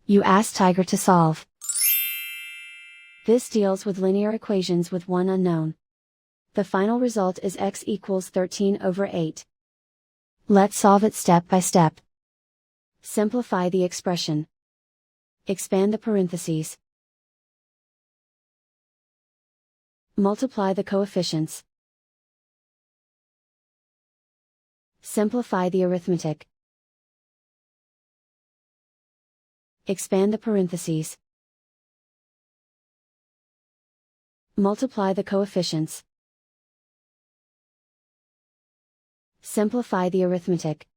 You ask Tiger to solve. This deals with linear equations with one unknown. The final result is x equals 13/8. Let's solve it step by step. Simplify the expression. Expand the parentheses. Multiply the coefficients. Simplify the arithmetic. Expand the parentheses. Multiply the coefficients. Simplify the arithmetic.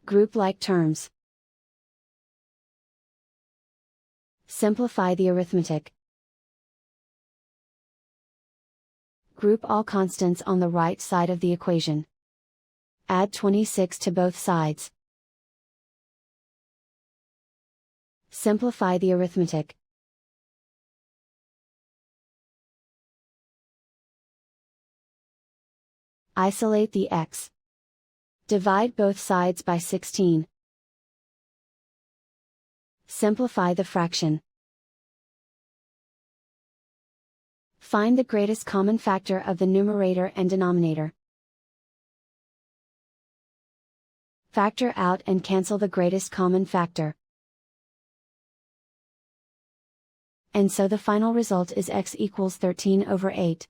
Group like terms. Simplify the arithmetic. Group all constants on the right side of the equation. Add 26 to both sides. Simplify the arithmetic. Isolate the x. Divide both sides by 16. Simplify the fraction. Find the greatest common factor of the numerator and denominator. Factor out and cancel the greatest common factor. And so the final result is x equals 13/8.